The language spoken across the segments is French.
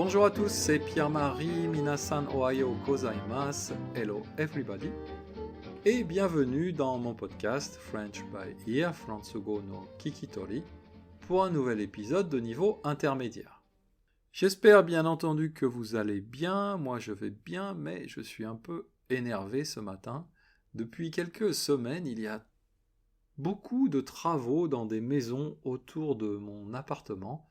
Bonjour à tous, c'est Pierre-Marie, minasan ohayo gozaimasu, hello everybody, et bienvenue dans mon podcast French by Ear, Fransugo no Kikitori, pour un nouvel épisode de niveau intermédiaire. J'espère bien entendu que vous allez bien, moi je vais bien, mais je suis un peu énervé ce matin. Depuis quelques semaines, il y a beaucoup de travaux dans des maisons autour de mon appartement,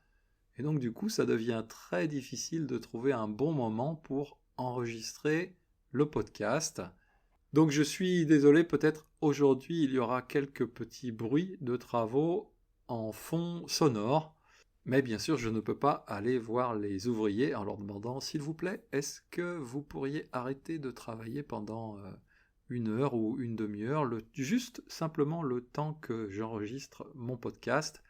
et donc du coup ça devient très difficile de trouver un bon moment pour enregistrer le podcast. Donc je suis désolé, peut-être aujourd'hui il y aura quelques petits bruits de travaux en fond sonore, mais bien sûr je ne peux pas aller voir les ouvriers en leur demandant s'il vous plaît, est-ce que vous pourriez arrêter de travailler pendant une heure ou une demi-heure, juste simplement le temps que j'enregistre mon podcast.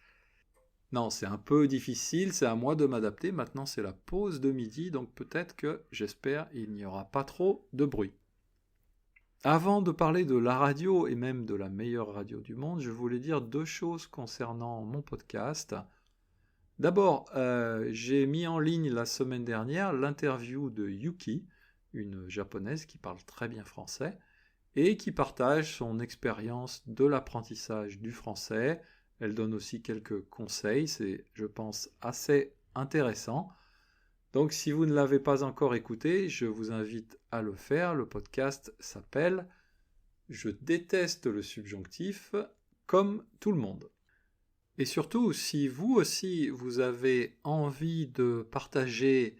Non, c'est un peu difficile, c'est à moi de m'adapter. Maintenant, c'est la pause de midi, donc peut-être que, j'espère, il n'y aura pas trop de bruit. Avant de parler de la radio et même de la meilleure radio du monde, je voulais dire deux choses concernant mon podcast. D'abord, j'ai mis en ligne la semaine dernière l'interview de Yuki, une japonaise qui parle très bien français, et qui partage son expérience de l'apprentissage du français. Elle donne aussi quelques conseils, c'est, je pense, assez intéressant. Donc si vous ne l'avez pas encore écouté, je vous invite à le faire. Le podcast s'appelle « Je déteste le subjonctif comme tout le monde ». Et surtout, si vous aussi, vous avez envie de partager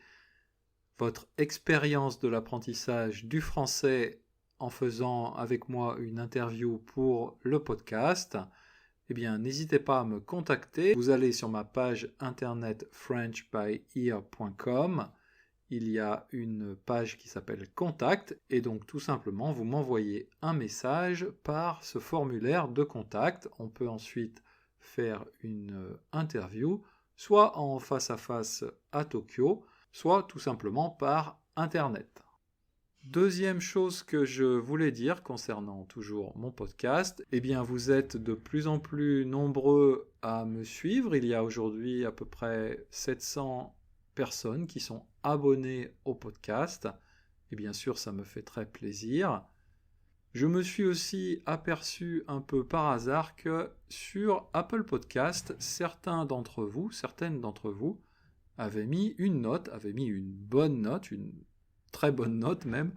votre expérience de l'apprentissage du français en faisant avec moi une interview pour le podcast, eh bien, n'hésitez pas à me contacter. Vous allez sur ma page internet frenchbyear.com. Il y a une page qui s'appelle Contact et donc tout simplement vous m'envoyez un message par ce formulaire de contact. On peut ensuite faire une interview, soit en face à face à Tokyo, soit tout simplement par internet. Deuxième chose que je voulais dire concernant toujours mon podcast, eh bien vous êtes de plus en plus nombreux à me suivre. Il y a aujourd'hui à peu près 700 personnes qui sont abonnées au podcast. Et bien sûr, ça me fait très plaisir. Je me suis aussi aperçu un peu par hasard que sur Apple Podcast, certaines d'entre vous, avaient mis une note, avaient mis une bonne note, une très bonne note même,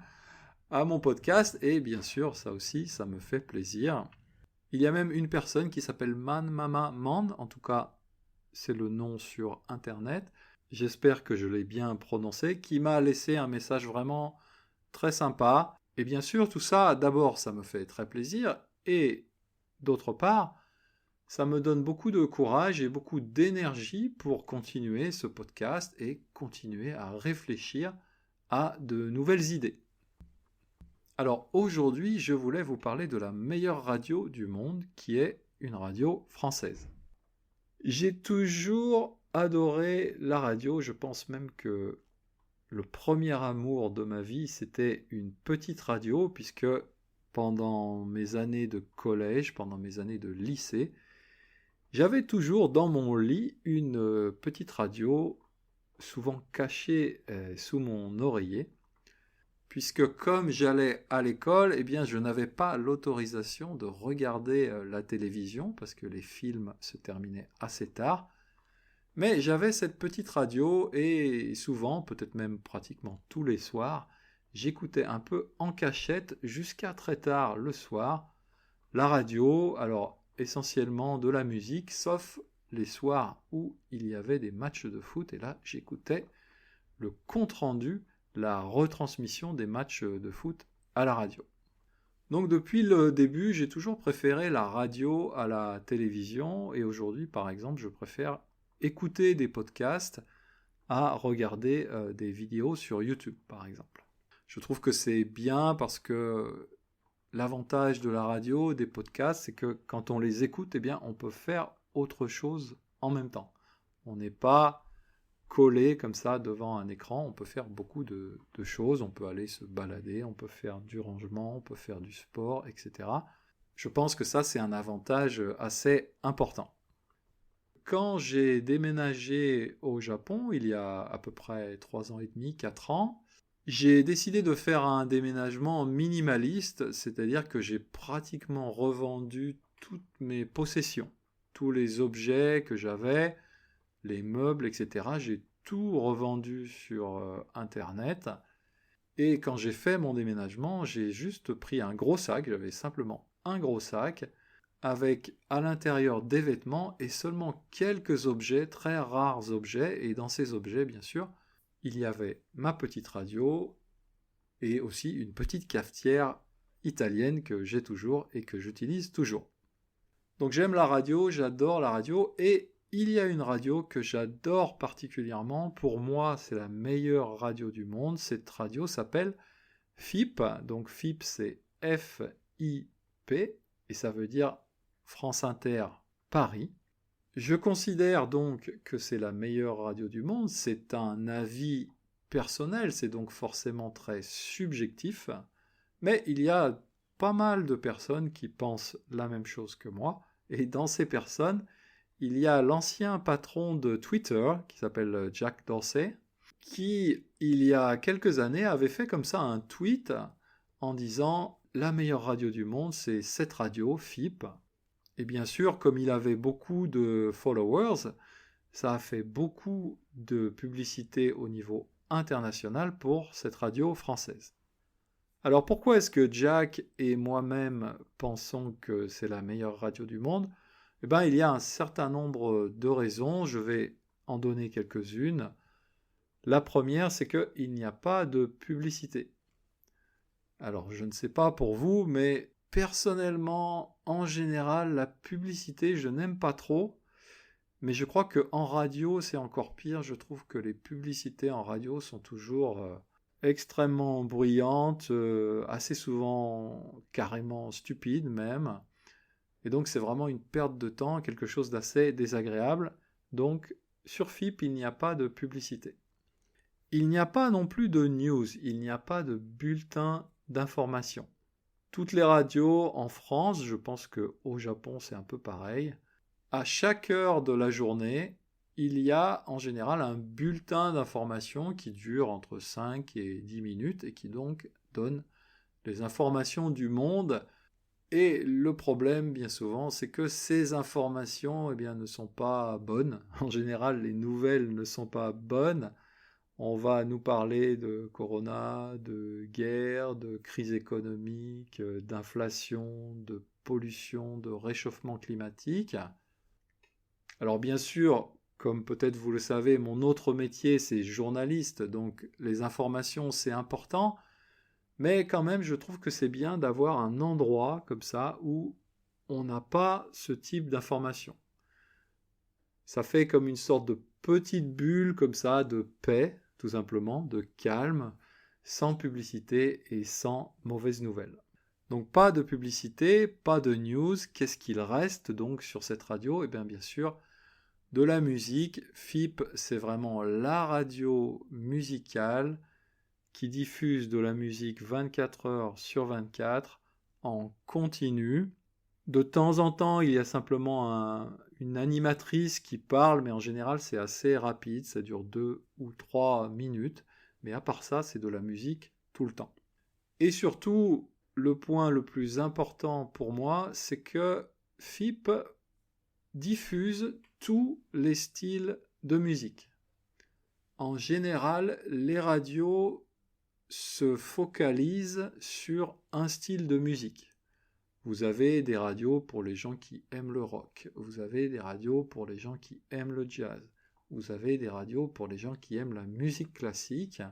à mon podcast, et bien sûr, ça aussi, ça me fait plaisir. Il y a même une personne qui s'appelle Man Mama Man, en tout cas, c'est le nom sur Internet, j'espère que je l'ai bien prononcé, qui m'a laissé un message vraiment très sympa. Et bien sûr, tout ça, d'abord, ça me fait très plaisir, et d'autre part, ça me donne beaucoup de courage et beaucoup d'énergie pour continuer ce podcast et continuer à réfléchir à de nouvelles idées. Alors aujourd'hui, je voulais vous parler de la meilleure radio du monde, qui est une radio française. J'ai toujours adoré la radio, je pense même que le premier amour de ma vie, c'était une petite radio, puisque pendant mes années de collège, pendant mes années de lycée, j'avais toujours dans mon lit une petite radio, souvent cachée sous mon oreiller, puisque comme j'allais à l'école, eh bien je n'avais pas l'autorisation de regarder la télévision, parce que les films se terminaient assez tard. Mais j'avais cette petite radio et souvent, peut-être même pratiquement tous les soirs, j'écoutais un peu en cachette jusqu'à très tard le soir la radio, alors essentiellement de la musique, sauf les soirs où il y avait des matchs de foot, et là j'écoutais le compte-rendu, la retransmission des matchs de foot à la radio. Donc depuis le début, j'ai toujours préféré la radio à la télévision, et aujourd'hui par exemple, je préfère écouter des podcasts à regarder des vidéos sur YouTube par exemple. Je trouve que c'est bien parce que l'avantage de la radio, des podcasts, c'est que quand on les écoute, eh bien, on peut faire autre chose en même temps. On n'est pas collé comme ça devant un écran, on peut faire beaucoup de choses, on peut aller se balader, on peut faire du rangement, on peut faire du sport, etc. Je pense que ça, c'est un avantage assez important. quand j'ai déménagé au Japon, il y a à peu près 3 ans et demi, 4 ans, j'ai décidé de faire un déménagement minimaliste, c'est-à-dire que j'ai pratiquement revendu toutes mes possessions, tous les objets que j'avais, les meubles, etc. J'ai tout revendu sur Internet. Et quand j'ai fait mon déménagement, j'ai juste pris un gros sac, j'avais simplement un gros sac, avec à l'intérieur des vêtements et seulement quelques objets, très rares objets. Et dans ces objets, bien sûr, il y avait ma petite radio et aussi une petite cafetière italienne que j'ai toujours et que j'utilise toujours. Donc j'aime la radio, j'adore la radio et il y a une radio que j'adore particulièrement. Pour moi, c'est la meilleure radio du monde. Cette radio s'appelle FIP. Donc FIP, c'est F-I-P et ça veut dire France Inter Paris. Je considère donc que c'est la meilleure radio du monde. C'est un avis personnel, c'est donc forcément très subjectif. Mais il y a pas mal de personnes qui pensent la même chose que moi. Et dans ces personnes, il y a l'ancien patron de Twitter, qui s'appelle Jack Dorsey, qui, il y a quelques années, avait fait comme ça un tweet en disant « La meilleure radio du monde, c'est cette radio, FIP ». Et bien sûr, comme il avait beaucoup de followers, ça a fait beaucoup de publicité au niveau international pour cette radio française. Alors pourquoi est-ce que Jack et moi-même pensons que c'est la meilleure radio du monde ? Eh bien, il y a un certain nombre de raisons, je vais en donner quelques-unes. La première, c'est qu'il n'y a pas de publicité. Alors, je ne sais pas pour vous, mais personnellement, en général, la publicité, je n'aime pas trop. Mais je crois qu'en radio, c'est encore pire. Je trouve que les publicités en radio sont toujours extrêmement bruyantes, assez souvent carrément stupides même. Et donc c'est vraiment une perte de temps, quelque chose d'assez désagréable. Donc sur FIP, il n'y a pas de publicité. Il n'y a pas non plus de news, il n'y a pas de bulletin d'information. Toutes les radios en France, je pense qu'au Japon c'est un peu pareil, à chaque heure de la journée, il y a en général un bulletin d'information qui dure entre 5 et 10 minutes et qui donc donne les informations du monde. Et le problème, bien souvent, c'est que ces informations ne sont pas bonnes. En général, les nouvelles ne sont pas bonnes. On va nous parler de corona, de guerre, de crise économique, d'inflation, de pollution, de réchauffement climatique. Alors bien sûr, comme peut-être vous le savez, mon autre métier c'est journaliste, donc les informations c'est important, mais quand même je trouve que c'est bien d'avoir un endroit comme ça où on n'a pas ce type d'informations. Ça fait comme une sorte de petite bulle comme ça de paix, tout simplement, de calme, sans publicité et sans mauvaises nouvelles. Donc pas de publicité, pas de news. Qu'est-ce qu'il reste donc sur cette radio ? Eh bien sûr, de la musique. FIP, c'est vraiment la radio musicale qui diffuse de la musique 24 heures sur 24 en continu. De temps en temps, il y a simplement une animatrice qui parle, mais en général, c'est assez rapide, ça dure 2 ou 3 minutes. Mais à part ça, c'est de la musique tout le temps. Et surtout, le point le plus important pour moi, c'est que FIP diffuse tous les styles de musique. En général, les radios se focalisent sur un style de musique. Vous avez des radios pour les gens qui aiment le rock, vous avez des radios pour les gens qui aiment le jazz, vous avez des radios pour les gens qui aiment la musique classique.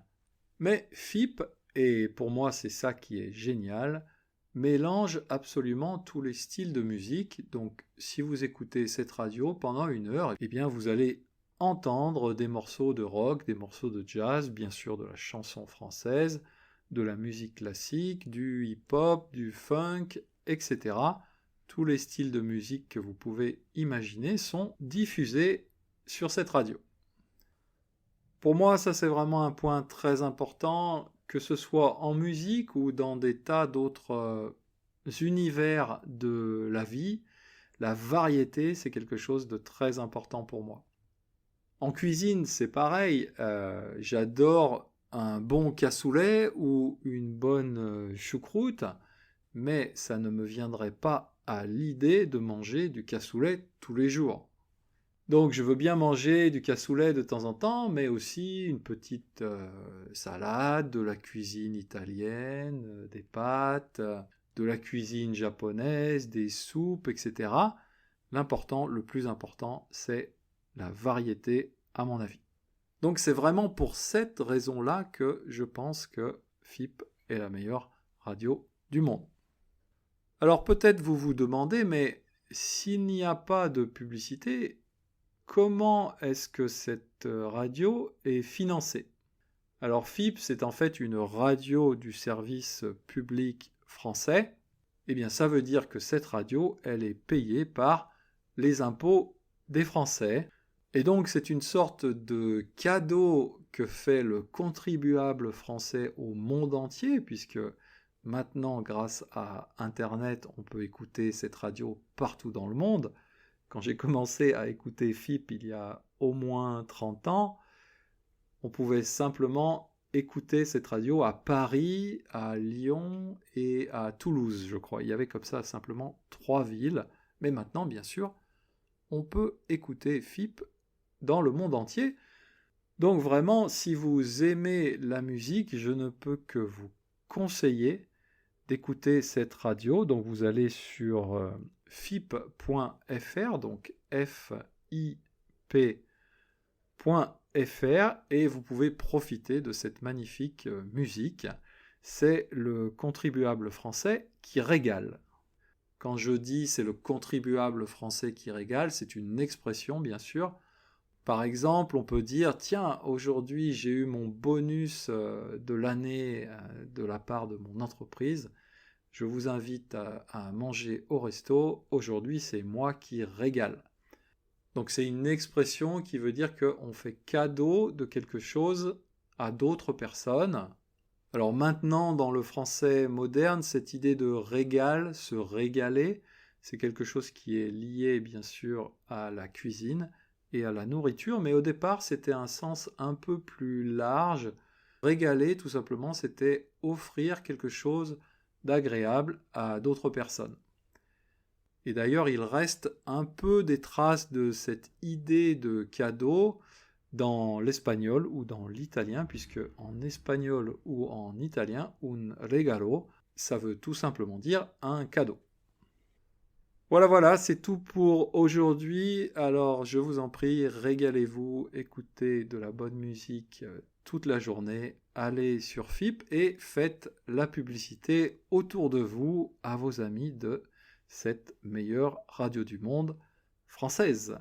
Mais FIP, et pour moi c'est ça qui est génial, mélange absolument tous les styles de musique. Donc si vous écoutez cette radio pendant 1 heure, eh bien vous allez entendre des morceaux de rock, des morceaux de jazz, bien sûr de la chanson française, de la musique classique, du hip-hop, du funk, etc. Tous les styles de musique que vous pouvez imaginer sont diffusés sur cette radio. Pour moi, ça c'est vraiment un point très important, que ce soit en musique ou dans des tas d'autres univers de la vie. La variété, c'est quelque chose de très important pour moi. En cuisine, c'est pareil. J'adore un bon cassoulet ou une bonne choucroute, mais ça ne me viendrait pas à l'idée de manger du cassoulet tous les jours. Donc je veux bien manger du cassoulet de temps en temps, mais aussi une petite salade, de la cuisine italienne, des pâtes, de la cuisine japonaise, des soupes, etc. Le plus important, c'est la variété, à mon avis. Donc c'est vraiment pour cette raison-là que je pense que FIP est la meilleure radio du monde. Alors peut-être vous vous demandez, mais s'il n'y a pas de publicité, comment est-ce que cette radio est financée? Alors FIP, c'est en fait une radio du service public français. Eh bien ça veut dire que cette radio, elle est payée par les impôts des Français. Et donc c'est une sorte de cadeau que fait le contribuable français au monde entier, puisque maintenant, grâce à Internet, on peut écouter cette radio partout dans le monde. Quand j'ai commencé à écouter FIP il y a au moins 30 ans, on pouvait simplement écouter cette radio à Paris, à Lyon et à Toulouse, je crois. Il y avait comme ça simplement 3 villes. Mais maintenant, bien sûr, on peut écouter FIP dans le monde entier. Donc vraiment, si vous aimez la musique, je ne peux que vous conseiller d'écouter cette radio. Donc vous allez sur fip.fr, donc FIP.fr, et vous pouvez profiter de cette magnifique musique. C'est le contribuable français qui régale. Quand je dis c'est le contribuable français qui régale, c'est une expression bien sûr. Par exemple, on peut dire, tiens, aujourd'hui j'ai eu mon bonus de l'année de la part de mon entreprise. Je vous invite à manger au resto. Aujourd'hui, c'est moi qui régale. Donc c'est une expression qui veut dire qu'on fait cadeau de quelque chose à d'autres personnes. Alors maintenant, dans le français moderne, cette idée de régal, se régaler, c'est quelque chose qui est lié bien sûr à la cuisine et à la nourriture, mais au départ c'était un sens un peu plus large. Régaler tout simplement c'était offrir quelque chose d'agréable à d'autres personnes. Et d'ailleurs il reste un peu des traces de cette idée de cadeau dans l'espagnol ou dans l'italien, puisque en espagnol ou en italien, un regalo, ça veut tout simplement dire un cadeau. Voilà, c'est tout pour aujourd'hui. Alors, je vous en prie, régalez-vous, écoutez de la bonne musique toute la journée, allez sur FIP et faites la publicité autour de vous à vos amis de cette meilleure radio du monde française.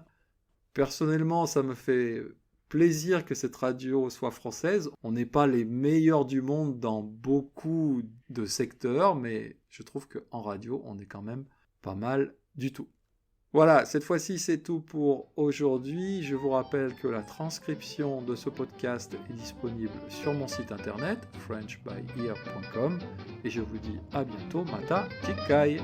Personnellement, ça me fait plaisir que cette radio soit française. On n'est pas les meilleurs du monde dans beaucoup de secteurs, mais je trouve qu'en radio, on est quand même pas mal du tout. Voilà, cette fois-ci c'est tout pour aujourd'hui. Je vous rappelle que la transcription de ce podcast est disponible sur mon site internet frenchbyear.com et je vous dis à bientôt, mata chikai.